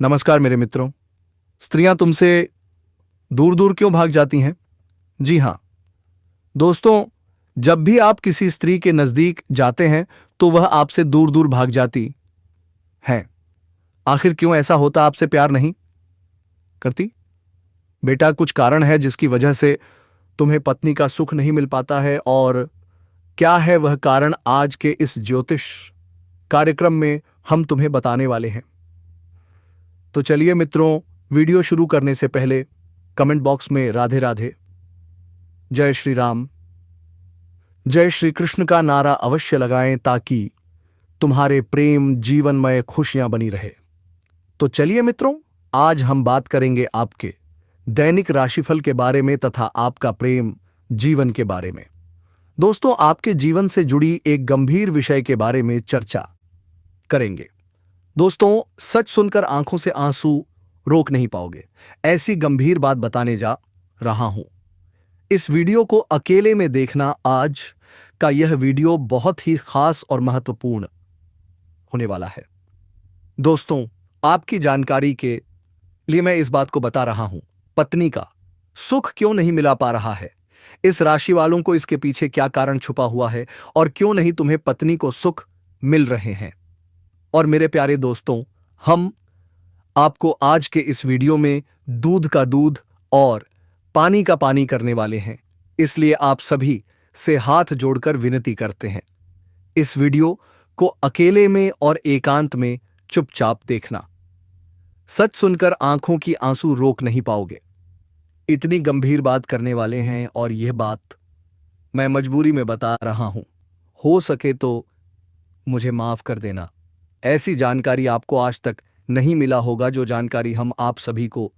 नमस्कार मेरे मित्रों। स्त्रियां तुमसे दूर दूर क्यों भाग जाती हैं? जी हां दोस्तों, जब भी आप किसी स्त्री के नजदीक जाते हैं तो वह आपसे दूर दूर भाग जाती है। आखिर क्यों ऐसा होता? आपसे प्यार नहीं करती? बेटा, कुछ कारण है जिसकी वजह से तुम्हें पत्नी का सुख नहीं मिल पाता है, और क्या है वह कारण आज के इस ज्योतिष कार्यक्रम में हम तुम्हें बताने वाले हैं। तो चलिए मित्रों, वीडियो शुरू करने से पहले कमेंट बॉक्स में राधे राधे, जय श्री राम, जय श्री कृष्ण का नारा अवश्य लगाएं ताकि तुम्हारे प्रेम जीवनमय खुशियां बनी रहे। तो चलिए मित्रों, आज हम बात करेंगे आपके दैनिक राशिफल के बारे में तथा आपका प्रेम जीवन के बारे में। दोस्तों, आपके जीवन से जुड़ी एक गंभीर विषय के बारे में चर्चा करेंगे। दोस्तों, सच सुनकर आंखों से आंसू रोक नहीं पाओगे, ऐसी गंभीर बात बताने जा रहा हूं। इस वीडियो को अकेले में देखना। आज का यह वीडियो बहुत ही खास और महत्वपूर्ण होने वाला है। दोस्तों, आपकी जानकारी के लिए मैं इस बात को बता रहा हूं, पत्नी का सुख क्यों नहीं मिला पा रहा है, इस राशि वालों को इसके पीछे क्या कारण छुपा हुआ है, और क्यों नहीं तुम्हें पत्नी को सुख मिल रहे हैं। और मेरे प्यारे दोस्तों, हम आपको आज के इस वीडियो में दूध का दूध और पानी का पानी करने वाले हैं, इसलिए आप सभी से हाथ जोड़कर विनती करते हैं, इस वीडियो को अकेले में और एकांत में चुपचाप देखना। सच सुनकर आंखों की आंसू रोक नहीं पाओगे। इतनी गंभीर बात करने वाले हैं और यह बात मैं मजबूरी में बता रहा हूं। हो सके तो मुझे माफ कर देना। ऐसी जानकारी आपको आज तक नहीं मिला होगा जो जानकारी हम आप सभी को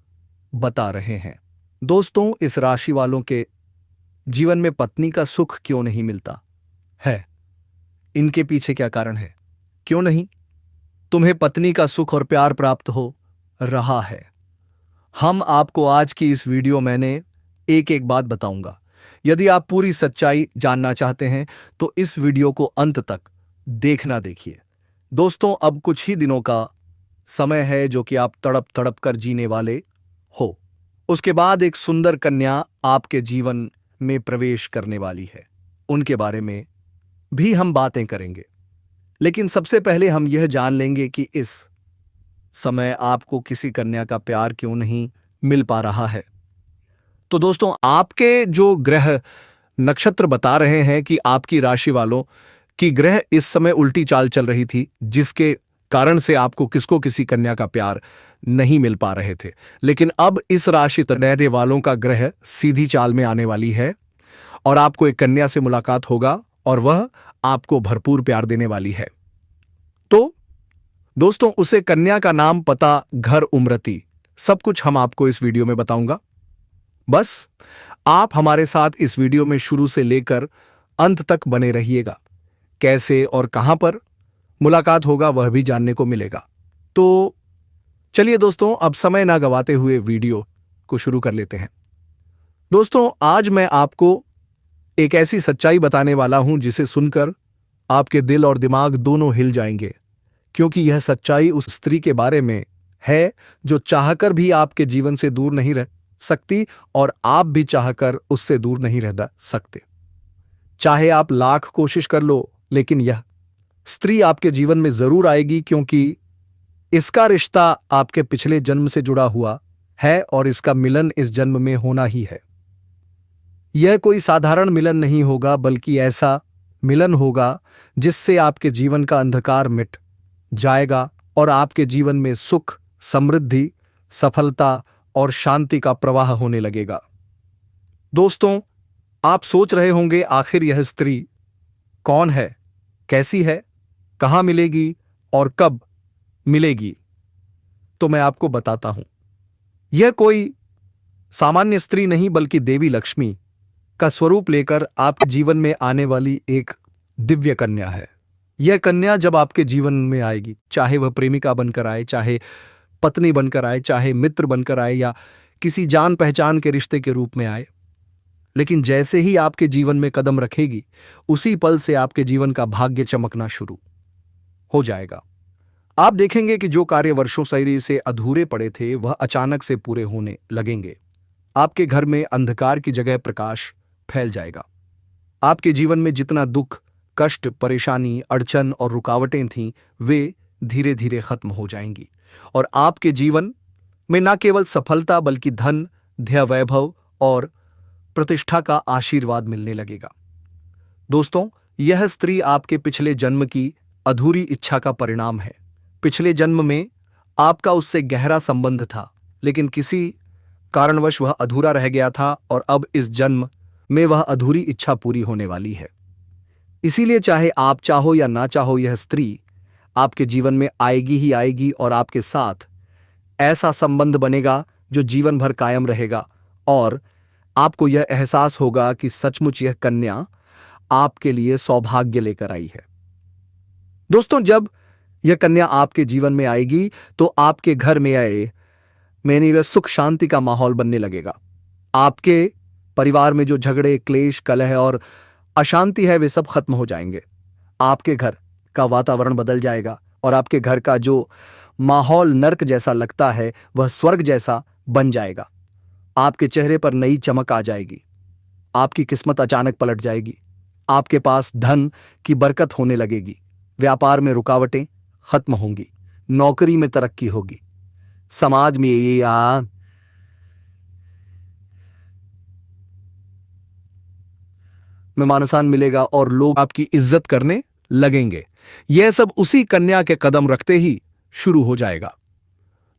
बता रहे हैं। दोस्तों, इस राशि वालों के जीवन में पत्नी का सुख क्यों नहीं मिलता है, इनके पीछे क्या कारण है, क्यों नहीं तुम्हें पत्नी का सुख और प्यार प्राप्त हो रहा है, हम आपको आज की इस वीडियो में एक एक बात बताऊंगा। यदि आप पूरी सच्चाई जानना चाहते हैं तो इस वीडियो को अंत तक देखना। देखिए दोस्तों, अब कुछ ही दिनों का समय है जो कि आप तड़प तड़प कर जीने वाले हो। उसके बाद एक सुंदर कन्या आपके जीवन में प्रवेश करने वाली है, उनके बारे में भी हम बातें करेंगे। लेकिन सबसे पहले हम यह जान लेंगे कि इस समय आपको किसी कन्या का प्यार क्यों नहीं मिल पा रहा है। तो दोस्तों, आपके जो ग्रह नक्षत्र बता रहे हैं कि आपकी राशि वालों की ग्रह इस समय उल्टी चाल चल रही थी, जिसके कारण से आपको किसी कन्या का प्यार नहीं मिल पा रहे थे। लेकिन अब इस राशि रहने वालों का ग्रह सीधी चाल में आने वाली है और आपको एक कन्या से मुलाकात होगा और वह आपको भरपूर प्यार देने वाली है। तो दोस्तों, उसे कन्या का नाम, पता, घर, उम्रती सब कुछ हम आपको इस वीडियो में बताऊंगा। बस आप हमारे साथ इस वीडियो में शुरू से लेकर अंत तक बने रहिएगा। कैसे और कहां पर मुलाकात होगा वह भी जानने को मिलेगा। तो चलिए दोस्तों, अब समय ना गवाते हुए वीडियो को शुरू कर लेते हैं। दोस्तों, आज मैं आपको एक ऐसी सच्चाई बताने वाला हूं जिसे सुनकर आपके दिल और दिमाग दोनों हिल जाएंगे, क्योंकि यह सच्चाई उस स्त्री के बारे में है जो चाहकर भी आपके जीवन से दूर नहीं रह सकती और आप भी चाहकर उससे दूर नहीं रह सकते। चाहे आप लाख कोशिश कर लो, लेकिन यह स्त्री आपके जीवन में जरूर आएगी, क्योंकि इसका रिश्ता आपके पिछले जन्म से जुड़ा हुआ है और इसका मिलन इस जन्म में होना ही है। यह कोई साधारण मिलन नहीं होगा, बल्कि ऐसा मिलन होगा जिससे आपके जीवन का अंधकार मिट जाएगा और आपके जीवन में सुख, समृद्धि, सफलता और शांति का प्रवाह होने लगेगा। दोस्तों, आप सोच रहे होंगे आखिर यह स्त्री कौन है, कैसी है, कहां मिलेगी और कब मिलेगी। तो मैं आपको बताता हूं। यह कोई सामान्य स्त्री नहीं, बल्कि देवी लक्ष्मी का स्वरूप लेकर आपके जीवन में आने वाली एक दिव्य कन्या है। यह कन्या जब आपके जीवन में आएगी, चाहे वह प्रेमिका बनकर आए, चाहे पत्नी बनकर आए, चाहे मित्र बनकर आए, या किसी जान पहचान के रिश्ते के रूप में आए, लेकिन जैसे ही आपके जीवन में कदम रखेगी, उसी पल से आपके जीवन का भाग्य चमकना शुरू हो जाएगा। आप देखेंगे कि जो कार्य वर्षों से अधूरे पड़े थे वह अचानक से पूरे होने लगेंगे। आपके घर में अंधकार की जगह प्रकाश फैल जाएगा। आपके जीवन में जितना दुख, कष्ट, परेशानी, अड़चन और रुकावटें थीं, वे धीरे धीरे खत्म हो जाएंगी और आपके जीवन में न केवल सफलता बल्कि धन, धैर्य, वैभव और प्रतिष्ठा का आशीर्वाद मिलने लगेगा। दोस्तों, यह स्त्री आपके पिछले जन्म की अधूरी इच्छा का परिणाम है। पिछले जन्म में आपका उससे गहरा संबंध था, लेकिन किसी कारणवश वह अधूरा रह गया था और अब इस जन्म में वह अधूरी इच्छा पूरी होने वाली है। इसीलिए चाहे आप चाहो या ना चाहो, यह स्त्री आपके जीवन में आएगी ही आएगी और आपके साथ ऐसा संबंध बनेगा जो जीवन भर कायम रहेगा और आपको यह एहसास होगा कि सचमुच यह कन्या आपके लिए सौभाग्य लेकर आई है। दोस्तों, जब यह कन्या आपके जीवन में आएगी तो आपके घर में सुख शांति का माहौल बनने लगेगा। आपके परिवार में जो झगड़े, क्लेश, कलह और अशांति है वे सब खत्म हो जाएंगे। आपके घर का वातावरण बदल जाएगा और आपके घर का जो माहौल नर्क जैसा लगता है वह स्वर्ग जैसा बन जाएगा। आपके चेहरे पर नई चमक आ जाएगी। आपकी किस्मत अचानक पलट जाएगी। आपके पास धन की बरकत होने लगेगी। व्यापार में रुकावटें खत्म होंगी। नौकरी में तरक्की होगी। समाज में मान सम्मान मिलेगा और लोग आपकी इज्जत करने लगेंगे। यह सब उसी कन्या के कदम रखते ही शुरू हो जाएगा।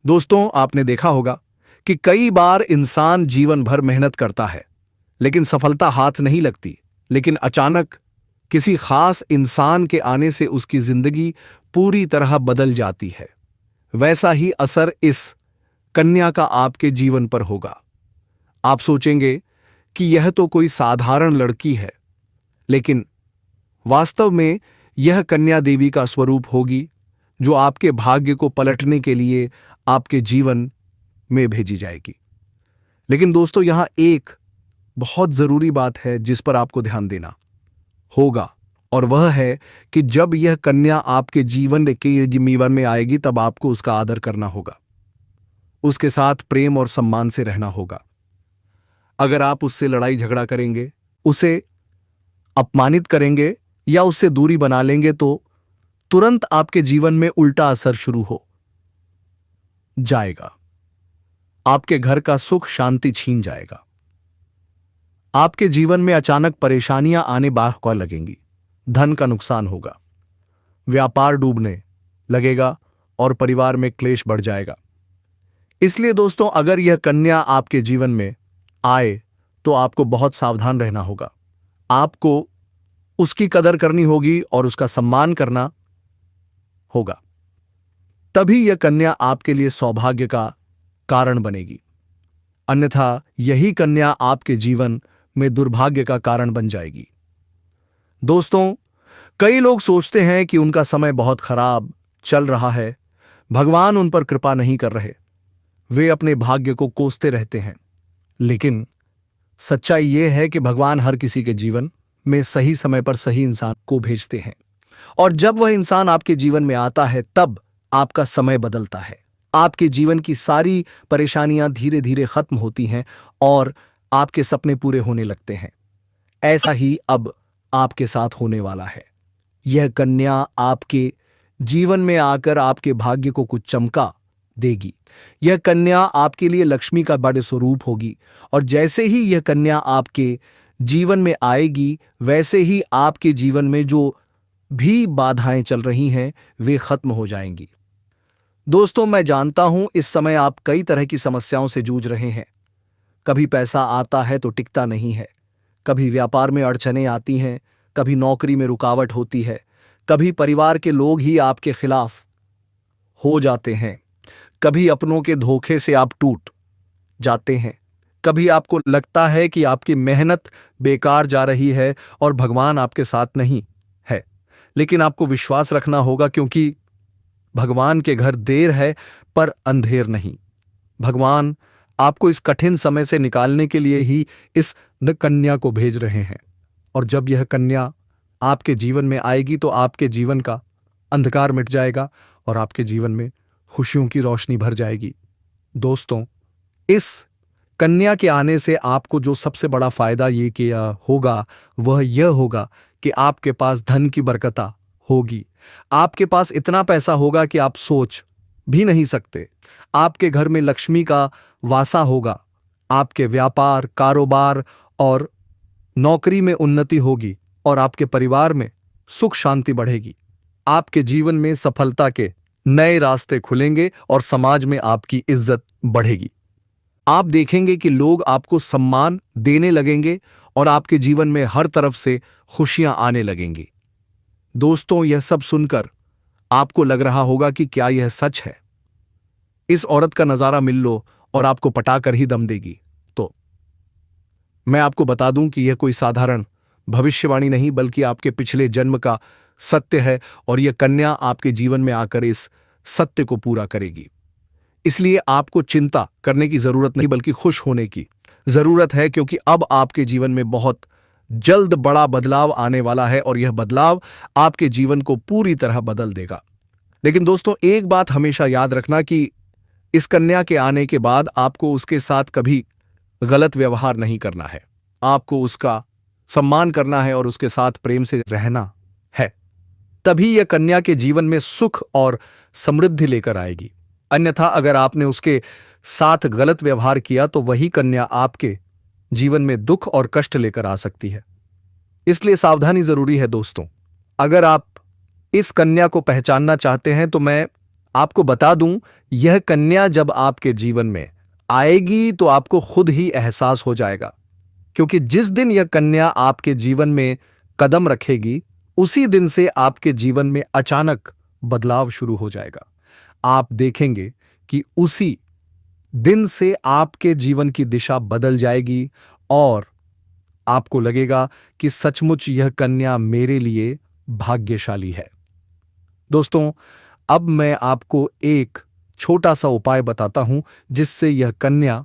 दोस्तों, आपने देखा होगा कि कई बार इंसान जीवन भर मेहनत करता है लेकिन सफलता हाथ नहीं लगती, लेकिन अचानक किसी खास इंसान के आने से उसकी जिंदगी पूरी तरह बदल जाती है। वैसा ही असर इस कन्या का आपके जीवन पर होगा। आप सोचेंगे कि यह तो कोई साधारण लड़की है, लेकिन वास्तव में यह कन्या देवी का स्वरूप होगी जो आपके भाग्य को पलटने के लिए आपके जीवन में भेजी जाएगी। लेकिन दोस्तों, यहां एक बहुत जरूरी बात है जिस पर आपको ध्यान देना होगा, और वह है कि जब यह कन्या आपके जीवन में आएगी तब आपको उसका आदर करना होगा। उसके साथ प्रेम और सम्मान से रहना होगा। अगर आप उससे लड़ाई झगड़ा करेंगे, उसे अपमानित करेंगे या उससे दूरी बना लेंगे तो तुरंत आपके जीवन में उल्टा असर शुरू हो जाएगा। आपके घर का सुख शांति छीन जाएगा। आपके जीवन में अचानक परेशानियां आने बाहर लगेंगी। धन का नुकसान होगा। व्यापार डूबने लगेगा और परिवार में क्लेश बढ़ जाएगा। इसलिए दोस्तों, अगर यह कन्या आपके जीवन में आए तो आपको बहुत सावधान रहना होगा। आपको उसकी कदर करनी होगी और उसका सम्मान करना होगा। तभी यह कन्या आपके लिए सौभाग्य का कारण बनेगी। अन्यथा यही कन्या आपके जीवन में दुर्भाग्य का कारण बन जाएगी। दोस्तों, कई लोग सोचते हैं कि उनका समय बहुत खराब चल रहा है, भगवान उन पर कृपा नहीं कर रहे। वे अपने भाग्य को कोसते रहते हैं, लेकिन सच्चाई यह है कि भगवान हर किसी के जीवन में सही समय पर सही इंसान को भेजते हैं, और जब वह इंसान आपके जीवन में आता है तब आपका समय बदलता है। आपके जीवन की सारी परेशानियां धीरे धीरे खत्म होती हैं और आपके सपने पूरे होने लगते हैं। ऐसा ही अब आपके साथ होने वाला है। यह कन्या आपके जीवन में आकर आपके भाग्य को कुछ चमका देगी। यह कन्या आपके लिए लक्ष्मी का बड़े स्वरूप होगी, और जैसे ही यह कन्या आपके जीवन में आएगी वैसे ही आपके जीवन में जो भी बाधाएं चल रही हैं वे खत्म हो जाएंगी। दोस्तों, मैं जानता हूं इस समय आप कई तरह की समस्याओं से जूझ रहे हैं। कभी पैसा आता है तो टिकता नहीं है, कभी व्यापार में अड़चनें आती हैं, कभी नौकरी में रुकावट होती है, कभी परिवार के लोग ही आपके खिलाफ हो जाते हैं, कभी अपनों के धोखे से आप टूट जाते हैं, कभी आपको लगता है कि आपकी मेहनत बेकार जा रही है और भगवान आपके साथ नहीं है। लेकिन आपको विश्वास रखना होगा, क्योंकि भगवान के घर देर है पर अंधेर नहीं। भगवान आपको इस कठिन समय से निकालने के लिए ही इस कन्या को भेज रहे हैं, और जब यह कन्या आपके जीवन में आएगी तो आपके जीवन का अंधकार मिट जाएगा और आपके जीवन में खुशियों की रोशनी भर जाएगी। दोस्तों, इस कन्या के आने से आपको जो सबसे बड़ा फायदा ये किया होगा वह यह होगा कि आपके पास धन की बरकता होगी। आपके पास इतना पैसा होगा कि आप सोच भी नहीं सकते। आपके घर में लक्ष्मी का वासा होगा। आपके व्यापार, कारोबार और नौकरी में उन्नति होगी और आपके परिवार में सुख शांति बढ़ेगी। आपके जीवन में सफलता के नए रास्ते खुलेंगे और समाज में आपकी इज्जत बढ़ेगी। आप देखेंगे कि लोग आपको सम्मान देने लगेंगे और आपके जीवन में हर तरफ से खुशियां आने लगेंगी। दोस्तों, यह सब सुनकर आपको लग रहा होगा कि क्या यह सच है? इस औरत का नजारा मिल लो और आपको पटाकर ही दम देगी। तो मैं आपको बता दूं कि यह कोई साधारण भविष्यवाणी नहीं बल्कि आपके पिछले जन्म का सत्य है और यह कन्या आपके जीवन में आकर इस सत्य को पूरा करेगी। इसलिए आपको चिंता करने की जरूरत नहीं बल्कि खुश होने की जरूरत है, क्योंकि अब आपके जीवन में बहुत जल्द बड़ा बदलाव आने वाला है और यह बदलाव आपके जीवन को पूरी तरह बदल देगा। लेकिन दोस्तों, एक बात हमेशा याद रखना कि इस कन्या के आने के बाद आपको उसके साथ कभी गलत व्यवहार नहीं करना है। आपको उसका सम्मान करना है और उसके साथ प्रेम से रहना है। तभी यह कन्या के जीवन में सुख और समृद्धि लेकर आएगी। अन्यथा अगर आपने उसके साथ गलत व्यवहार किया तो वही कन्या आपके जीवन में दुख और कष्ट लेकर आ सकती है। इसलिए सावधानी जरूरी है। दोस्तों, अगर आप इस कन्या को पहचानना चाहते हैं तो मैं आपको बता दूं, यह कन्या जब आपके जीवन में आएगी तो आपको खुद ही एहसास हो जाएगा, क्योंकि जिस दिन यह कन्या आपके जीवन में कदम रखेगी उसी दिन से आपके जीवन में अचानक बदलाव शुरू हो जाएगा। आप देखेंगे कि उसी दिन से आपके जीवन की दिशा बदल जाएगी और आपको लगेगा कि सचमुच यह कन्या मेरे लिए भाग्यशाली है। दोस्तों, अब मैं आपको एक छोटा सा उपाय बताता हूं जिससे यह कन्या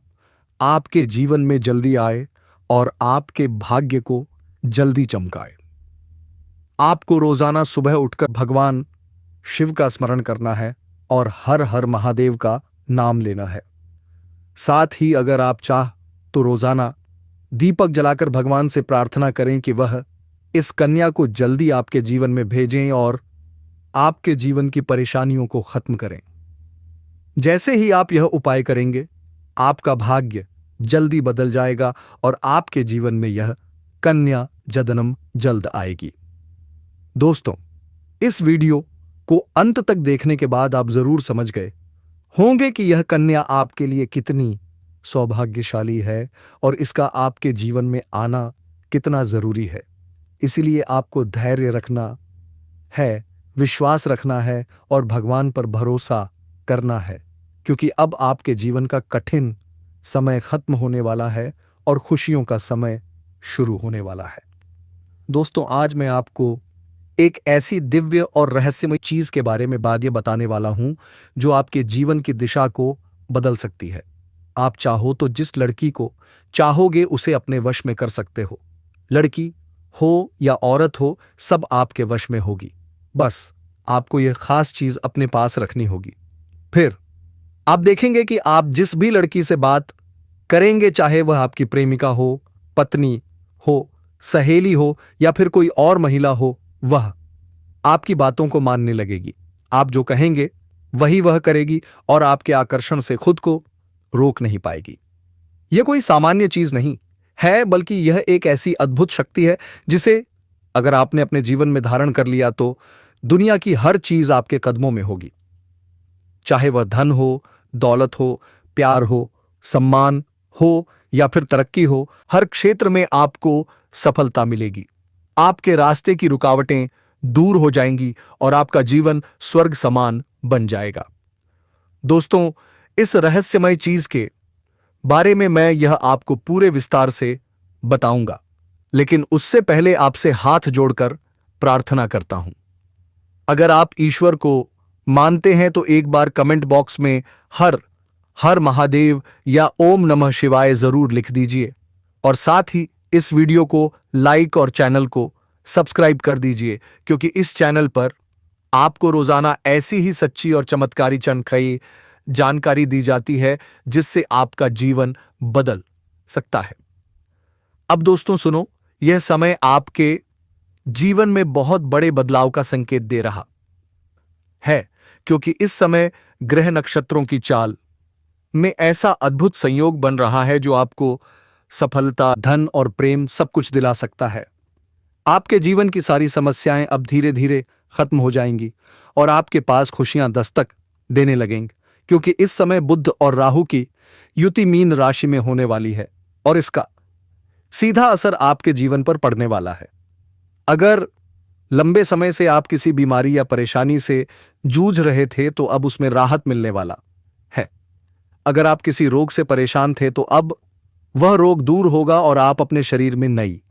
आपके जीवन में जल्दी आए और आपके भाग्य को जल्दी चमकाए। आपको रोजाना सुबह उठकर भगवान शिव का स्मरण करना है और हर हर महादेव का नाम लेना है। साथ ही अगर आप चाह तो रोजाना दीपक जलाकर भगवान से प्रार्थना करें कि वह इस कन्या को जल्दी आपके जीवन में भेजें और आपके जीवन की परेशानियों को खत्म करें। जैसे ही आप यह उपाय करेंगे, आपका भाग्य जल्दी बदल जाएगा और आपके जीवन में यह कन्या जन्म जल्द आएगी। दोस्तों, इस वीडियो को अंत तक देखने के बाद आप जरूर समझ गए होंगे कि यह कन्या आपके लिए कितनी सौभाग्यशाली है और इसका आपके जीवन में आना कितना जरूरी है। इसलिए आपको धैर्य रखना है, विश्वास रखना है और भगवान पर भरोसा करना है, क्योंकि अब आपके जीवन का कठिन समय खत्म होने वाला है और खुशियों का समय शुरू होने वाला है। दोस्तों, आज मैं आपको एक ऐसी दिव्य और रहस्यमय चीज के बारे में बात बताने वाला हूं जो आपके जीवन की दिशा को बदल सकती है। आप चाहो तो जिस लड़की को चाहोगे उसे अपने वश में कर सकते हो। लड़की हो या औरत हो, सब आपके वश में होगी। बस आपको यह खास चीज अपने पास रखनी होगी। फिर आप देखेंगे कि आप जिस भी लड़की से बात करेंगे, चाहे वह आपकी प्रेमिका हो, पत्नी हो, सहेली हो या फिर कोई और महिला हो, वह आपकी बातों को मानने लगेगी। आप जो कहेंगे वही वह करेगी और आपके आकर्षण से खुद को रोक नहीं पाएगी। यह कोई सामान्य चीज नहीं है, बल्कि यह एक ऐसी अद्भुत शक्ति है जिसे अगर आपने अपने जीवन में धारण कर लिया तो दुनिया की हर चीज आपके कदमों में होगी। चाहे वह धन हो, दौलत हो, प्यार हो, सम्मान हो या फिर तरक्की हो, हर क्षेत्र में आपको सफलता मिलेगी। आपके रास्ते की रुकावटें दूर हो जाएंगी और आपका जीवन स्वर्ग समान बन जाएगा। दोस्तों, इस रहस्यमय चीज के बारे में मैं यह आपको पूरे विस्तार से बताऊंगा, लेकिन उससे पहले आपसे हाथ जोड़कर प्रार्थना करता हूं। अगर आप ईश्वर को मानते हैं तो एक बार कमेंट बॉक्स में हर हर महादेव या ओम नमः शिवाय जरूर लिख दीजिए और साथ ही इस वीडियो को लाइक और चैनल को सब्सक्राइब कर दीजिए, क्योंकि इस चैनल पर आपको रोजाना ऐसी ही सच्ची और चमत्कारी चंखई जानकारी दी जाती है जिससे आपका जीवन बदल सकता है। अब दोस्तों सुनो, यह समय आपके जीवन में बहुत बड़े बदलाव का संकेत दे रहा है, क्योंकि इस समय ग्रह नक्षत्रों की चाल में ऐसा अद्भुत संयोग बन रहा है जो आपको सफलता, धन और प्रेम सब कुछ दिला सकता है। आपके जीवन की सारी समस्याएं अब धीरे धीरे खत्म हो जाएंगी और आपके पास खुशियां दस्तक देने लगेंगी, क्योंकि इस समय बुध और राहु की युति मीन राशि में होने वाली है और इसका सीधा असर आपके जीवन पर पड़ने वाला है। अगर लंबे समय से आप किसी बीमारी या परेशानी से जूझ रहे थे तो अब उसमें राहत मिलने वाला है। अगर आप किसी रोग से परेशान थे तो अब वह रोग दूर होगा और आप अपने शरीर में नई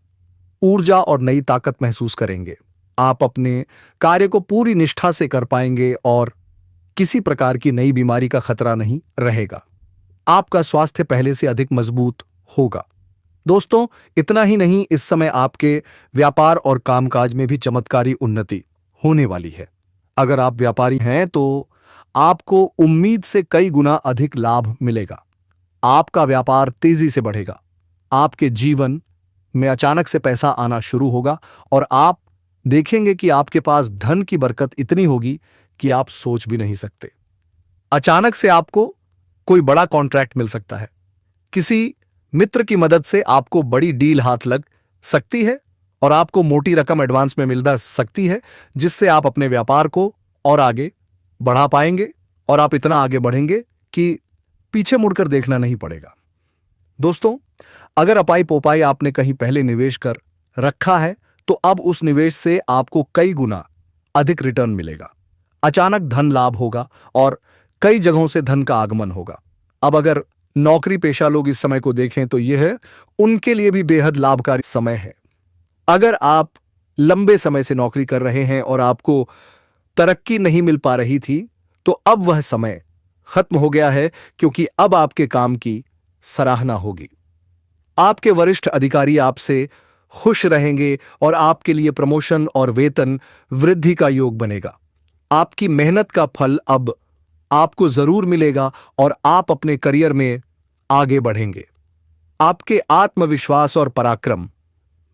ऊर्जा और नई ताकत महसूस करेंगे। आप अपने कार्य को पूरी निष्ठा से कर पाएंगे और किसी प्रकार की नई बीमारी का खतरा नहीं रहेगा। आपका स्वास्थ्य पहले से अधिक मजबूत होगा। दोस्तों, इतना ही नहीं, इस समय आपके व्यापार और कामकाज में भी चमत्कारी उन्नति होने वाली है। अगर आप व्यापारी हैं तो आपको उम्मीद से कई गुना अधिक लाभ मिलेगा। आपका व्यापार तेजी से बढ़ेगा। आपके जीवन में अचानक से पैसा आना शुरू होगा और आप देखेंगे कि आपके पास धन की बरकत इतनी होगी कि आप सोच भी नहीं सकते। अचानक से आपको कोई बड़ा कॉन्ट्रैक्ट मिल सकता है। किसी मित्र की मदद से आपको बड़ी डील हाथ लग सकती है और आपको मोटी रकम एडवांस में मिल सकती है, जिससे आप अपने व्यापार को और आगे बढ़ा पाएंगे और आप इतना आगे बढ़ेंगे कि पीछे मुड़कर देखना नहीं पड़ेगा। दोस्तों, अगर अपाई पोपाई आपने कहीं पहले निवेश कर रखा है तो अब उस निवेश से आपको कई गुना अधिक रिटर्न मिलेगा। अचानक धन लाभ होगा और कई जगहों से धन का आगमन होगा। अब अगर नौकरी पेशा लोग इस समय को देखें तो यह उनके लिए भी बेहद लाभकारी समय है। अगर आप लंबे समय से नौकरी कर रहे हैं और आपको तरक्की नहीं मिल पा रही थी तो अब वह समय खत्म हो गया है, क्योंकि अब आपके काम की सराहना होगी। आपके वरिष्ठ अधिकारी आपसे खुश रहेंगे और आपके लिए प्रमोशन और वेतन वृद्धि का योग बनेगा। आपकी मेहनत का फल अब आपको जरूर मिलेगा और आप अपने करियर में आगे बढ़ेंगे। आपके आत्मविश्वास और पराक्रम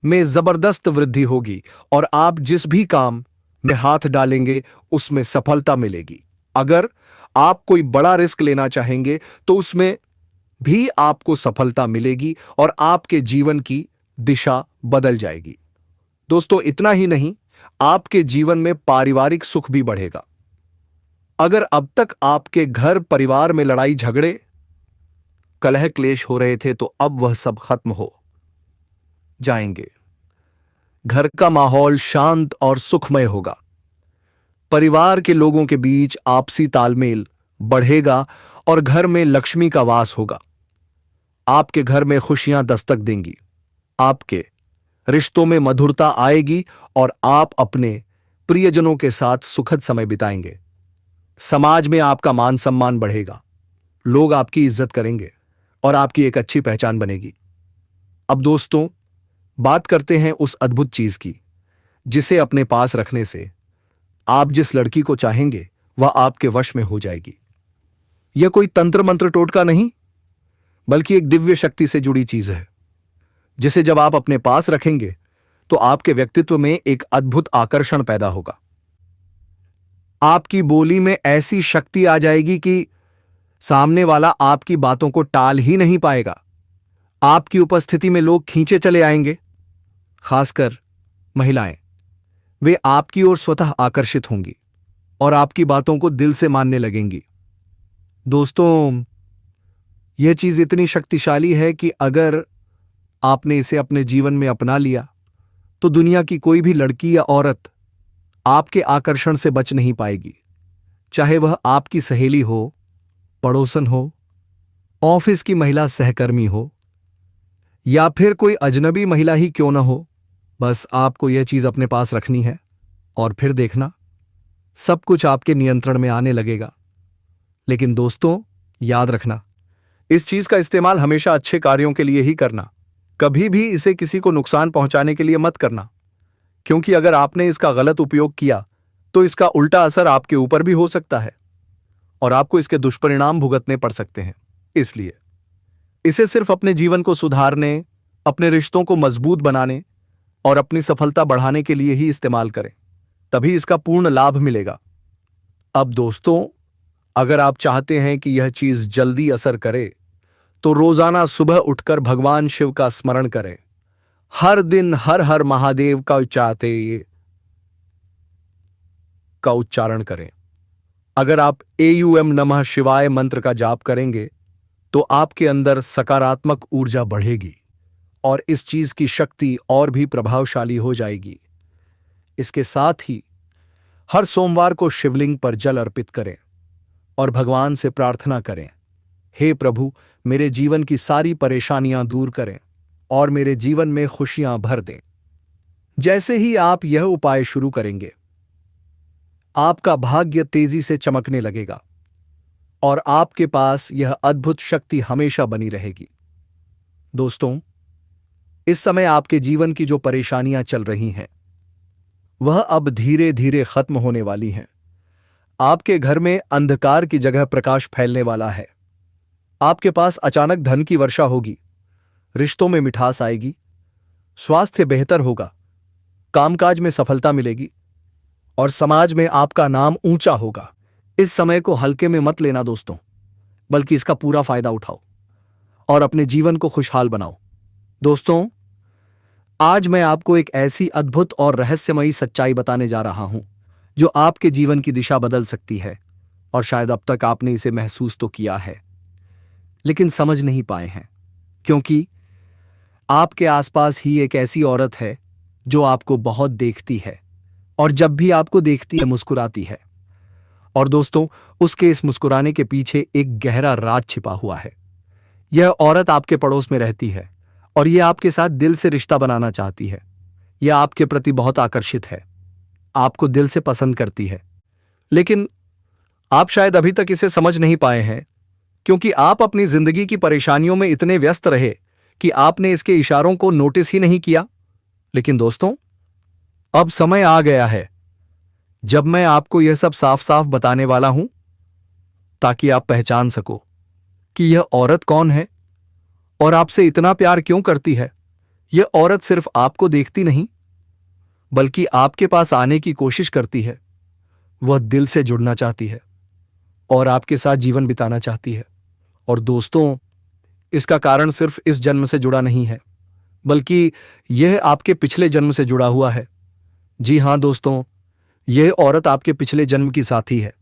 में जबरदस्त वृद्धि होगी और आप जिस भी काम में हाथ डालेंगे उसमें सफलता मिलेगी। अगर आप कोई बड़ा रिस्क लेना चाहेंगे तो उसमें भी आपको सफलता मिलेगी और आपके जीवन की दिशा बदल जाएगी। दोस्तों, इतना ही नहीं, आपके जीवन में पारिवारिक सुख भी बढ़ेगा। अगर अब तक आपके घर परिवार में लड़ाई झगड़े कलह क्लेश हो रहे थे तो अब वह सब खत्म हो जाएंगे। घर का माहौल शांत और सुखमय होगा। परिवार के लोगों के बीच आपसी तालमेल बढ़ेगा और घर में लक्ष्मी का वास होगा। आपके घर में खुशियां दस्तक देंगी। आपके रिश्तों में मधुरता आएगी और आप अपने प्रियजनों के साथ सुखद समय बिताएंगे। समाज में आपका मान सम्मान बढ़ेगा। लोग आपकी इज्जत करेंगे और आपकी एक अच्छी पहचान बनेगी। अब दोस्तों, बात करते हैं उस अद्भुत चीज की जिसे अपने पास रखने से आप जिस लड़की को चाहेंगे वह आपके वश में हो जाएगी। यह कोई तंत्र मंत्र टोटका नहीं, बल्कि एक दिव्य शक्ति से जुड़ी चीज है, जिसे जब आप अपने पास रखेंगे तो आपके व्यक्तित्व में एक अद्भुत आकर्षण पैदा होगा। आपकी बोली में ऐसी शक्ति आ जाएगी कि सामने वाला आपकी बातों को टाल ही नहीं पाएगा। आपकी उपस्थिति में लोग खींचे चले आएंगे, खासकर महिलाएं। वे आपकी ओर स्वतः आकर्षित होंगी और आपकी बातों को दिल से मानने लगेंगी। दोस्तों, यह चीज इतनी शक्तिशाली है कि अगर आपने इसे अपने जीवन में अपना लिया तो दुनिया की कोई भी लड़की या औरत आपके आकर्षण से बच नहीं पाएगी, चाहे वह आपकी सहेली हो, पड़ोसन हो, ऑफिस की महिला सहकर्मी हो या फिर कोई अजनबी महिला ही क्यों न हो। बस आपको यह चीज अपने पास रखनी है और फिर देखना सब कुछ आपके नियंत्रण में आने लगेगा। लेकिन दोस्तों, याद रखना, इस चीज का इस्तेमाल हमेशा अच्छे कार्यों के लिए ही करना। कभी भी इसे किसी को नुकसान पहुंचाने के लिए मत करना, क्योंकि अगर आपने इसका गलत उपयोग किया तो इसका उल्टा असर आपके ऊपर भी हो सकता है और आपको इसके दुष्परिणाम भुगतने पड़ सकते हैं। इसलिए इसे सिर्फ अपने जीवन को सुधारने, अपने रिश्तों को मजबूत बनाने और अपनी सफलता बढ़ाने के लिए ही इस्तेमाल करें, तभी इसका पूर्ण लाभ मिलेगा। अब दोस्तों, अगर आप चाहते हैं कि यह चीज जल्दी असर करे, तो रोजाना सुबह उठकर भगवान शिव का स्मरण करें। हर दिन हर हर महादेव का उच्चारण करें। अगर आप एयूएम नमः शिवाय मंत्र का जाप करेंगे तो आपके अंदर सकारात्मक ऊर्जा बढ़ेगी और इस चीज की शक्ति और भी प्रभावशाली हो जाएगी। इसके साथ ही हर सोमवार को शिवलिंग पर जल अर्पित करें और भगवान से प्रार्थना करें, हे प्रभु, मेरे जीवन की सारी परेशानियां दूर करें और मेरे जीवन में खुशियां भर दें। जैसे ही आप यह उपाय शुरू करेंगे, आपका भाग्य तेजी से चमकने लगेगा और आपके पास यह अद्भुत शक्ति हमेशा बनी रहेगी। दोस्तों, इस समय आपके जीवन की जो परेशानियां चल रही हैं, वह अब धीरे धीरे खत्म होने वाली हैं। आपके घर में अंधकार की जगह प्रकाश फैलने वाला है। आपके पास अचानक धन की वर्षा होगी, रिश्तों में मिठास आएगी, स्वास्थ्य बेहतर होगा, कामकाज में सफलता मिलेगी और समाज में आपका नाम ऊंचा होगा। इस समय को हल्के में मत लेना दोस्तों, बल्कि इसका पूरा फायदा उठाओ और अपने जीवन को खुशहाल बनाओ। दोस्तों, आज मैं आपको एक ऐसी अद्भुत और रहस्यमयी सच्चाई बताने जा रहा हूं जो आपके जीवन की दिशा बदल सकती है और शायद अब तक आपने इसे महसूस तो किया है, लेकिन समझ नहीं पाए हैं, क्योंकि आपके आसपास ही एक ऐसी औरत है जो आपको बहुत देखती है और जब भी आपको देखती है मुस्कुराती है। और दोस्तों, उसके इस मुस्कुराने के पीछे एक गहरा राज छिपा हुआ है। यह औरत आपके पड़ोस में रहती है और यह आपके साथ दिल से रिश्ता बनाना चाहती है। यह आपके प्रति बहुत आकर्षित है, आपको दिल से पसंद करती है, लेकिन आप शायद अभी तक इसे समझ नहीं पाए हैं, क्योंकि आप अपनी जिंदगी की परेशानियों में इतने व्यस्त रहे कि आपने इसके इशारों को नोटिस ही नहीं किया। लेकिन दोस्तों, अब समय आ गया है जब मैं आपको यह सब साफ साफ बताने वाला हूं, ताकि आप पहचान सको कि यह औरत कौन है और आपसे इतना प्यार क्यों करती है। यह औरत सिर्फ आपको देखती नहीं, बल्कि आपके पास आने की कोशिश करती है। वह दिल से जुड़ना चाहती है और आपके साथ जीवन बिताना चाहती है। और दोस्तों, इसका कारण सिर्फ इस जन्म से जुड़ा नहीं है, बल्कि यह आपके पिछले जन्म से जुड़ा हुआ है। जी हां दोस्तों, यह औरत आपके पिछले जन्म की साथी है।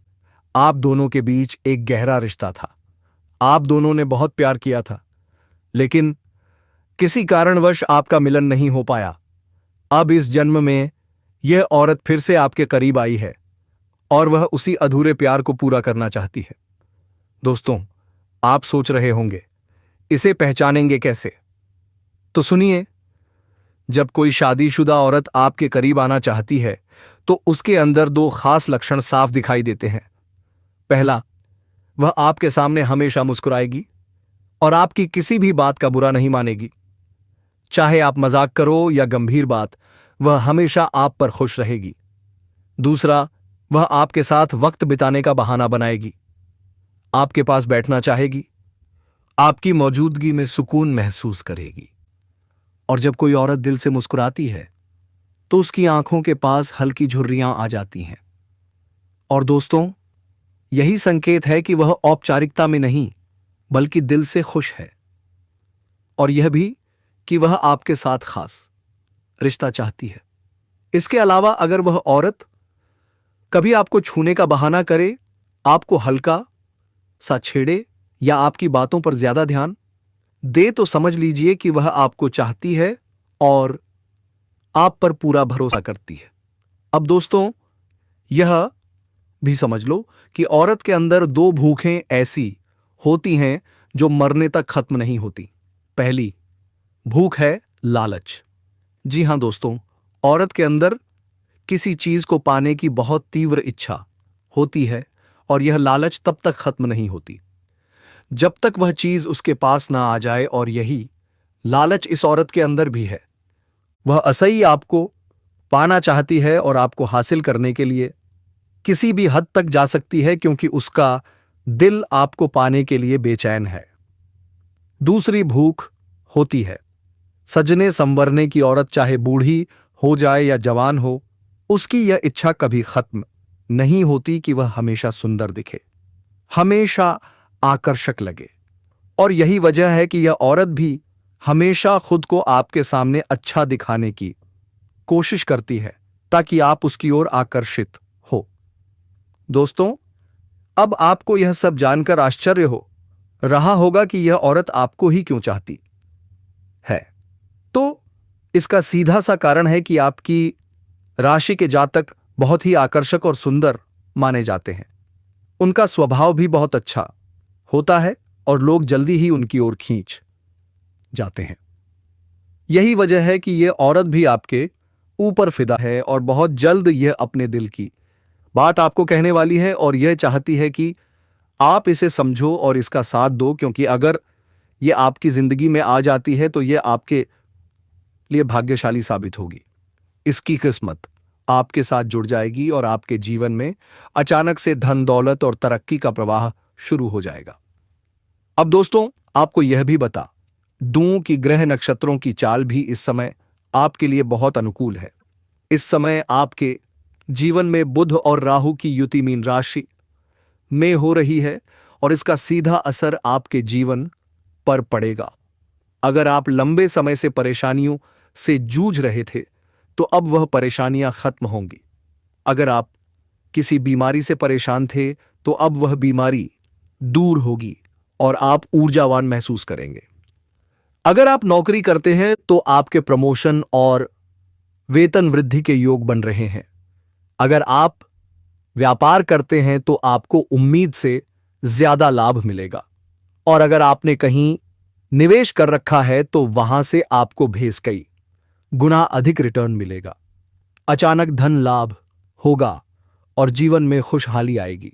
आप दोनों के बीच एक गहरा रिश्ता था, आप दोनों ने बहुत प्यार किया था, लेकिन किसी कारणवश आपका मिलन नहीं हो पाया। अब इस जन्म में यह औरत फिर से आपके करीब आई है और वह उसी अधूरे प्यार को पूरा करना चाहती है। दोस्तों, आप सोच रहे होंगे, इसे पहचानेंगे कैसे? तो सुनिए, जब कोई शादीशुदा औरत आपके करीब आना चाहती है तो उसके अंदर दो खास लक्षण साफ दिखाई देते हैं। पहला, वह आपके सामने हमेशा मुस्कुराएगी और आपकी किसी भी बात का बुरा नहीं मानेगी। चाहे आप मजाक करो या गंभीर बात, वह हमेशा आप पर खुश रहेगी। दूसरा, वह आपके साथ वक्त बिताने का बहाना बनाएगी, आपके पास बैठना चाहेगी, आपकी मौजूदगी में सुकून महसूस करेगी। और जब कोई औरत दिल से मुस्कुराती है तो उसकी आंखों के पास हल्की झुर्रियां आ जाती हैं। और दोस्तों, यही संकेत है कि वह औपचारिकता में नहीं, बल्कि दिल से खुश है, और यह भी कि वह आपके साथ खास रिश्ता चाहती है। इसके अलावा अगर वह औरत कभी आपको छूने का बहाना करे, आपको हल्का सा छेड़े या आपकी बातों पर ज्यादा ध्यान दे, तो समझ लीजिए कि वह आपको चाहती है और आप पर पूरा भरोसा करती है। अब दोस्तों, यह भी समझ लो कि औरत के अंदर दो भूखें ऐसी होती हैं जो मरने तक खत्म नहीं होती। पहली भूख है लालच। जी हां दोस्तों, औरत के अंदर किसी चीज को पाने की बहुत तीव्र इच्छा होती है और यह लालच तब तक खत्म नहीं होती जब तक वह चीज उसके पास ना आ जाए। और यही लालच इस औरत के अंदर भी है। वह असही आपको पाना चाहती है और आपको हासिल करने के लिए किसी भी हद तक जा सकती है क्योंकि उसका दिल आपको पाने के लिए बेचैन है। दूसरी भूख होती है। सजने संवरने की औरत चाहे बूढ़ी हो जाए या जवान हो, उसकी यह इच्छा कभी खत्म नहीं होती कि वह हमेशा सुंदर दिखे, हमेशा आकर्षक लगे। और यही वजह है कि यह औरत भी हमेशा खुद को आपके सामने अच्छा दिखाने की कोशिश करती है ताकि आप उसकी ओर आकर्षित हो। दोस्तों, अब आपको यह सब जानकर आश्चर्य हो रहा होगा कि यह औरत आपको ही क्यों चाहती है। तो इसका सीधा सा कारण है कि आपकी राशि के जातक बहुत ही आकर्षक और सुंदर माने जाते हैं। उनका स्वभाव भी बहुत अच्छा होता है और लोग जल्दी ही उनकी ओर खींच जाते हैं। यही वजह है कि यह औरत भी आपके ऊपर फिदा है और बहुत जल्द यह अपने दिल की बात आपको कहने वाली है और यह चाहती है कि आप इसे समझो और इसका साथ दो, क्योंकि अगर यह आपकी जिंदगी में आ जाती है तो यह आपके लिए भाग्यशाली साबित होगी। इसकी किस्मत आपके साथ जुड़ जाएगी और आपके जीवन में अचानक से धन दौलत और तरक्की का प्रवाह शुरू हो जाएगा। अब दोस्तों, आपको यह भी बता दूं कि ग्रह नक्षत्रों की चाल भी इस समय आपके लिए बहुत अनुकूल है। इस समय आपके जीवन में बुध और राहु की युति मीन राशि में हो रही है और इसका सीधा असर आपके जीवन पर पड़ेगा। अगर आप लंबे समय से परेशानियों से जूझ रहे थे तो अब वह परेशानियां खत्म होंगी। अगर आप किसी बीमारी से परेशान थे तो अब वह बीमारी दूर होगी और आप ऊर्जावान महसूस करेंगे। अगर आप नौकरी करते हैं तो आपके प्रमोशन और वेतन वृद्धि के योग बन रहे हैं। अगर आप व्यापार करते हैं तो आपको उम्मीद से ज्यादा लाभ मिलेगा और अगर आपने कहीं निवेश कर रखा है तो वहां से आपको भेस कई गुना अधिक रिटर्न मिलेगा। अचानक धन लाभ होगा और जीवन में खुशहाली आएगी।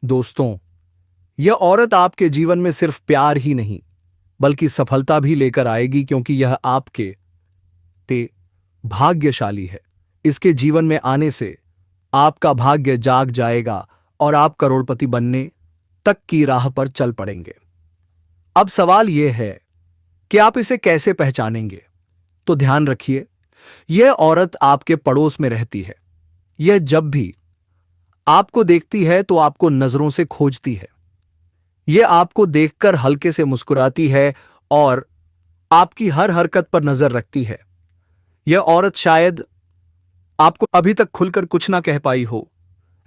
दोस्तों, यह औरत आपके जीवन में सिर्फ प्यार ही नहीं बल्कि सफलता भी लेकर आएगी, क्योंकि यह आपके ते भाग्यशाली है। इसके जीवन में आने से आपका भाग्य जाग जाएगा और आप करोड़पति बनने तक की राह पर चल पड़ेंगे। अब सवाल यह है कि आप इसे कैसे पहचानेंगे। तो ध्यान रखिए, यह औरत आपके पड़ोस में रहती है। यह जब भी आपको देखती है तो आपको नजरों से खोजती है। यह आपको देखकर हल्के से मुस्कुराती है और आपकी हर हरकत पर नजर रखती है। यह औरत शायद आपको अभी तक खुलकर कुछ ना कह पाई हो,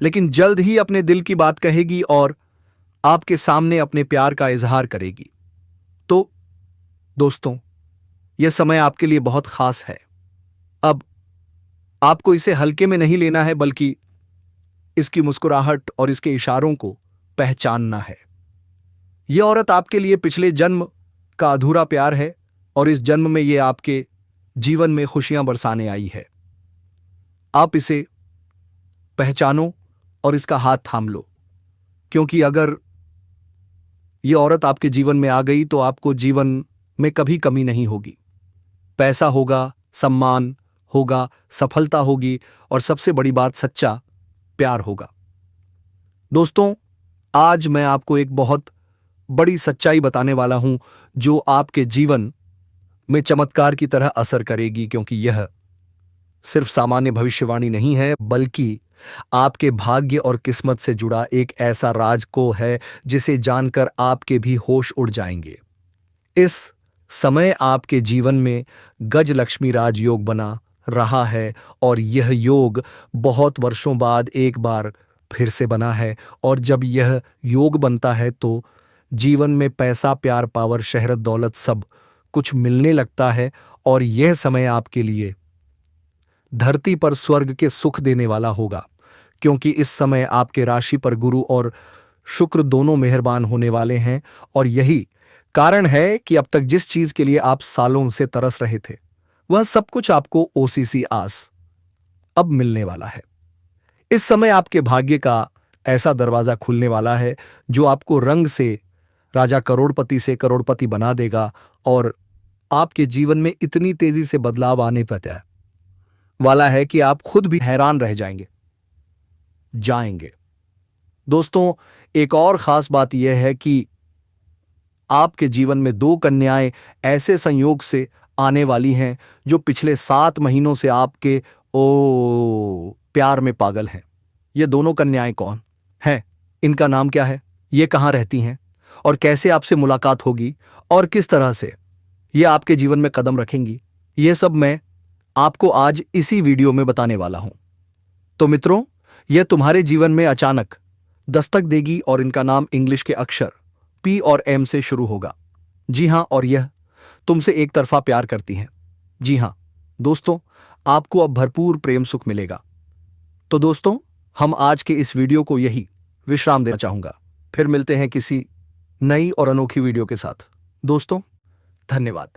लेकिन जल्द ही अपने दिल की बात कहेगी और आपके सामने अपने प्यार का इजहार करेगी। तो दोस्तों, यह समय आपके लिए बहुत खास है। अब आपको इसे हल्के में नहीं लेना है बल्कि इसकी मुस्कुराहट और इसके इशारों को पहचानना है। यह औरत आपके लिए पिछले जन्म का अधूरा प्यार है और इस जन्म में यह आपके जीवन में खुशियां बरसाने आई है। आप इसे पहचानो और इसका हाथ थाम लो, क्योंकि अगर यह औरत आपके जीवन में आ गई तो आपको जीवन में कभी कमी नहीं होगी। पैसा होगा, सम्मान होगा, सफलता होगी और सबसे बड़ी बात सच्चा प्यार होगा। दोस्तों, आज मैं आपको एक बहुत बड़ी सच्चाई बताने वाला हूं जो आपके जीवन में चमत्कार की तरह असर करेगी, क्योंकि यह सिर्फ सामान्य भविष्यवाणी नहीं है बल्कि आपके भाग्य और किस्मत से जुड़ा एक ऐसा राज को है जिसे जानकर आपके भी होश उड़ जाएंगे। इस समय आपके जीवन में गज लक्ष्मी राज योग बना रहा है और यह योग बहुत वर्षों बाद एक बार फिर से बना है। और जब यह योग बनता है तो जीवन में पैसा, प्यार, पावर, शहरत, दौलत सब कुछ मिलने लगता है और यह समय आपके लिए धरती पर स्वर्ग के सुख देने वाला होगा, क्योंकि इस समय आपके राशि पर गुरु और शुक्र दोनों मेहरबान होने वाले हैं। और यही कारण है कि अब तक जिस चीज के लिए आप सालों से तरस रहे थे वह सब कुछ आपको ओसीसी आस अब मिलने वाला है। इस समय आपके भाग्य का ऐसा दरवाजा खुलने वाला है जो आपको रंग से राजा करोड़पति से करोड़पति बना देगा और आपके जीवन में इतनी तेजी से बदलाव आने वाला है कि आप खुद भी हैरान रह जाएंगे। जाएंगे। दोस्तों, एक और खास बात यह है कि आपके जीवन में 2 कन्याएं ऐसे संयोग से आने वाली हैं जो पिछले 7 महीनों से आपके प्यार में पागल हैं। ये दोनों कन्याएं कौन हैं? इनका नाम क्या है? ये कहाँ रहती हैं? और कैसे आपसे मुलाकात होगी? और किस तरह से ये आपके जीवन में कदम रखेंगी? ये सब मैं आपको आज इसी वीडियो में बताने वाला हूं। तो मित्रों, यह तुम्हारे जीवन में अचानक दस्तक देगी और इनका नाम इंग्लिश के अक्षर P और M से शुरू होगा। जी हां, और यह तुमसे एक तरफा प्यार करती हैं। जी हां दोस्तों, आपको अब भरपूर प्रेम सुख मिलेगा। तो दोस्तों, हम आज के इस वीडियो को यही विश्राम देना चाहूंगा। फिर मिलते हैं किसी नई और अनोखी वीडियो के साथ। दोस्तों, धन्यवाद।